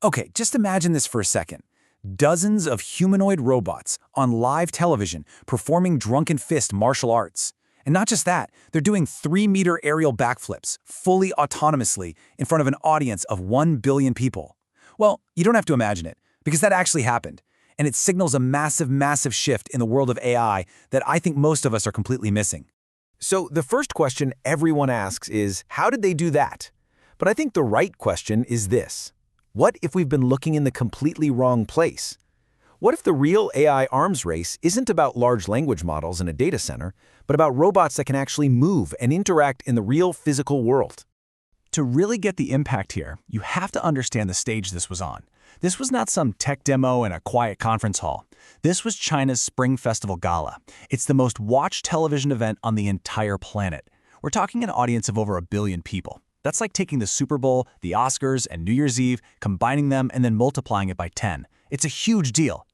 Okay, just imagine this for a second. Dozens of humanoid robots on live television performing drunken fist martial arts. And not just that, they're doing 3-meter aerial backflips, fully autonomously, in front of an audience of 1 billion people. Well, you don't have to imagine it, because that actually happened. And it signals a massive, massive shift in the world of AI that I think most of us are completely missing. So the first question everyone asks is, how did they do that? But I think the right question is this. What if we've been looking in the completely wrong place? What if the real AI arms race isn't about large language models in a data center, but about robots that can actually move and interact in the real physical world? To really get the impact here, you have to understand the stage this was on. This was not some tech demo in a quiet conference hall. This was China's Spring Festival Gala. It's the most watched television event on the entire planet. We're talking an audience of over 1 billion people. That's like taking the Super Bowl, the Oscars, and New Year's Eve, combining them and then multiplying it by 10. It's a huge deal.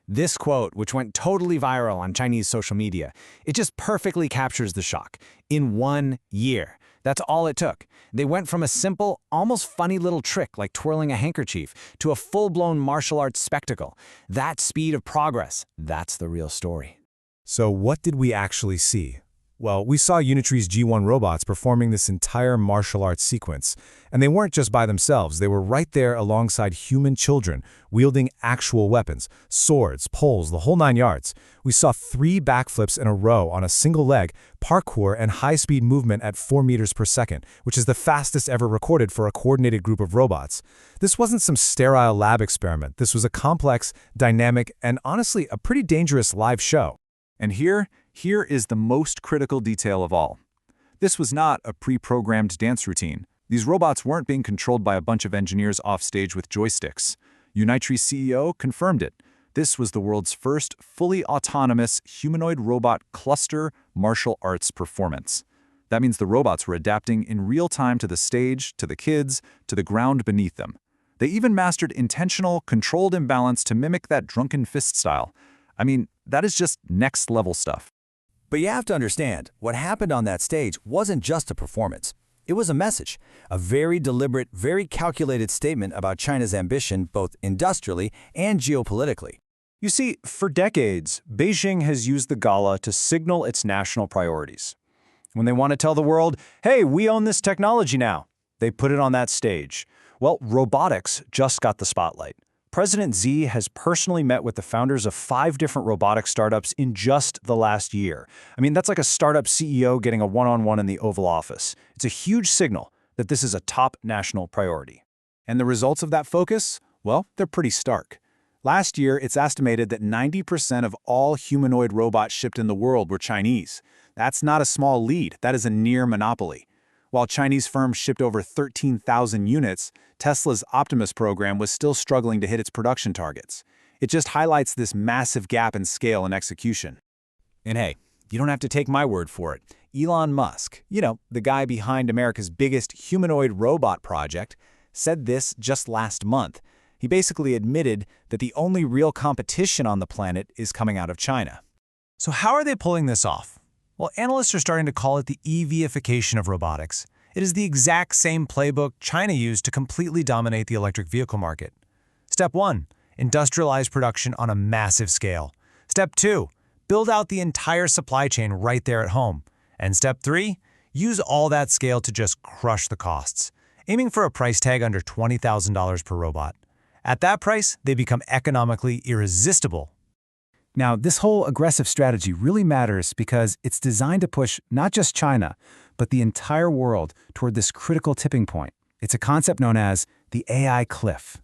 This quote, which went totally viral on Chinese social media, it just perfectly captures the shock. In 1 year. That's all it took. They went from a simple, almost funny little trick like twirling a handkerchief to a full-blown martial arts spectacle. That speed of progress, that's the real story. So what did we actually see? Well, we saw Unitree's G1 robots performing this entire martial arts sequence. And they weren't just by themselves, they were right there alongside human children, wielding actual weapons, swords, poles, the whole 9 yards. We saw 3 backflips in a row on a single leg, parkour, and high-speed movement at 4 meters per second, which is the fastest ever recorded for a coordinated group of robots. This wasn't some sterile lab experiment. This was a complex, dynamic, and honestly, a pretty dangerous live show. And here is the most critical detail of all. This was not a pre-programmed dance routine. These robots weren't being controlled by a bunch of engineers offstage with joysticks. Unitree CEO confirmed it. This was the world's first fully autonomous humanoid robot cluster martial arts performance. That means the robots were adapting in real time to the stage, to the kids, to the ground beneath them. They even mastered intentional, controlled imbalance to mimic that drunken fist style. I mean, that is just next-level stuff. But you have to understand, what happened on that stage wasn't just a performance. It was a message, a very deliberate, very calculated statement about China's ambition both industrially and geopolitically. You see, for decades, Beijing has used the gala to signal its national priorities. When they want to tell the world, hey, we own this technology now, they put it on that stage. Well, robotics just got the spotlight. President Xi has personally met with the founders of 5 different robotic startups in just the last year. I mean, that's like a startup CEO getting a one-on-one in the Oval Office. It's a huge signal that this is a top national priority. And the results of that focus? Well, they're pretty stark. Last year, it's estimated that 90% of all humanoid robots shipped in the world were Chinese. That's not a small lead, that is a near monopoly. While Chinese firms shipped over 13,000 units, Tesla's Optimus program was still struggling to hit its production targets. It just highlights this massive gap in scale and execution. And hey, you don't have to take my word for it. Elon Musk, the guy behind America's biggest humanoid robot project, said this just last month. He basically admitted that the only real competition on the planet is coming out of China. So how are they pulling this off? Well, analysts are starting to call it the EVification of robotics. It is the exact same playbook China used to completely dominate the electric vehicle market. Step 1, industrialize production on a massive scale. Step 2, build out the entire supply chain right there at home. And step 3, use all that scale to just crush the costs, aiming for a price tag under $20,000 per robot. At that price, they become economically irresistible. Now, this whole aggressive strategy really matters because it's designed to push not just China, but the entire world toward this critical tipping point. It's a concept known as the AI cliff.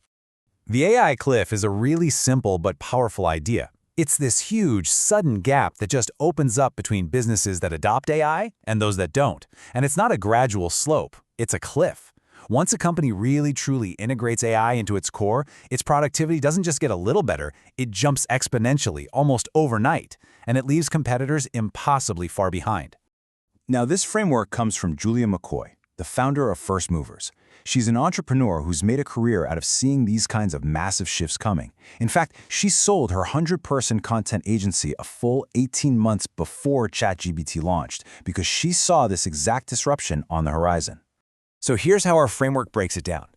The AI cliff is a really simple but powerful idea. It's this huge, sudden gap that just opens up between businesses that adopt AI and those that don't. And it's not a gradual slope, it's a cliff. Once a company really truly integrates AI into its core, its productivity doesn't just get a little better, it jumps exponentially, almost overnight, and it leaves competitors impossibly far behind. Now, this framework comes from Julia McCoy, the founder of First Movers. She's an entrepreneur who's made a career out of seeing these kinds of massive shifts coming. In fact, she sold her 100-person content agency a full 18 months before ChatGPT launched because she saw this exact disruption on the horizon. So here's how our framework breaks it down.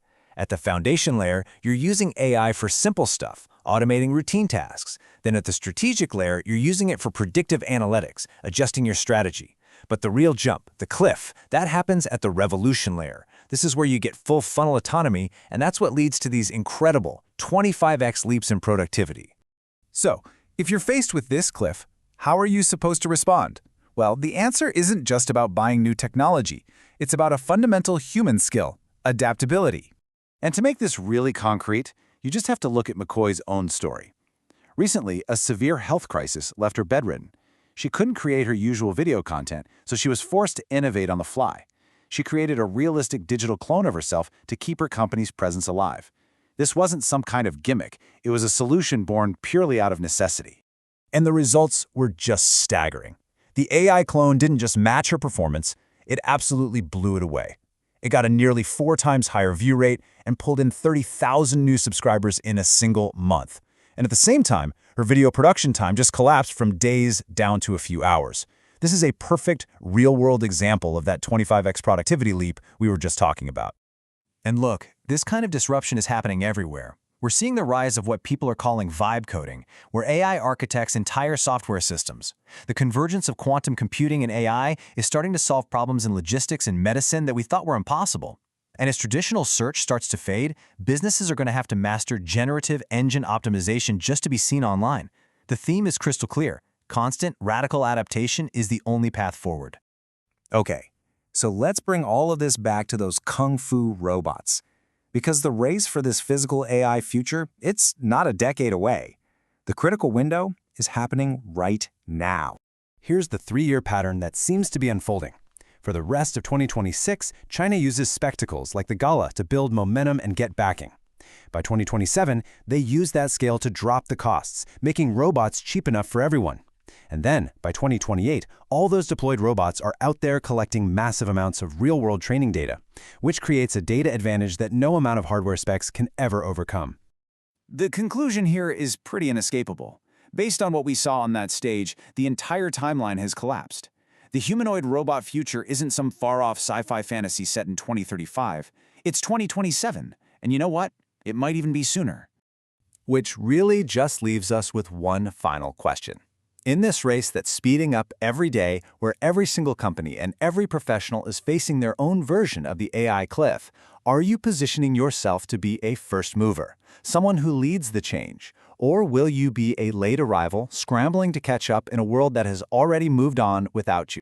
At the foundation layer, you're using AI for simple stuff, automating routine tasks. Then at the strategic layer, you're using it for predictive analytics, adjusting your strategy. But the real jump, the cliff, that happens at the revolution layer. This is where you get full funnel autonomy, and that's what leads to these incredible 25x leaps in productivity. So, if you're faced with this cliff, how are you supposed to respond? Well, the answer isn't just about buying new technology. It's about a fundamental human skill, adaptability. And to make this really concrete, you just have to look at McCoy's own story. Recently, a severe health crisis left her bedridden. She couldn't create her usual video content, so she was forced to innovate on the fly. She created a realistic digital clone of herself to keep her company's presence alive. This wasn't some kind of gimmick. It was a solution born purely out of necessity. And the results were just staggering. The AI clone didn't just match her performance, it absolutely blew it away. It got a nearly 4 times higher view rate and pulled in 30,000 new subscribers in a single month. And at the same time, her video production time just collapsed from days down to a few hours. This is a perfect, real-world example of that 25x productivity leap we were just talking about. And look, this kind of disruption is happening everywhere. We're seeing the rise of what people are calling vibe coding, where AI architects entire software systems. The convergence of quantum computing and AI is starting to solve problems in logistics and medicine that we thought were impossible. And as traditional search starts to fade, businesses are going to have to master generative engine optimization just to be seen online. The theme is crystal clear. Constant, radical adaptation is the only path forward. Okay, so let's bring all of this back to those kung fu robots. Because the race for this physical AI future, it's not a decade away. The critical window is happening right now. Here's the 3-year pattern that seems to be unfolding. For the rest of 2026, China uses spectacles like the Gala to build momentum and get backing. By 2027, they use that scale to drop the costs, making robots cheap enough for everyone. And then, by 2028, all those deployed robots are out there collecting massive amounts of real-world training data, which creates a data advantage that no amount of hardware specs can ever overcome. The conclusion here is pretty inescapable. Based on what we saw on that stage, the entire timeline has collapsed. The humanoid robot future isn't some far-off sci-fi fantasy set in 2035. It's 2027, and you know what? It might even be sooner. Which really just leaves us with one final question. In this race that's speeding up every day, where every single company and every professional is facing their own version of the AI cliff, are you positioning yourself to be a first mover, someone who leads the change? Or will you be a late arrival, scrambling to catch up in a world that has already moved on without you?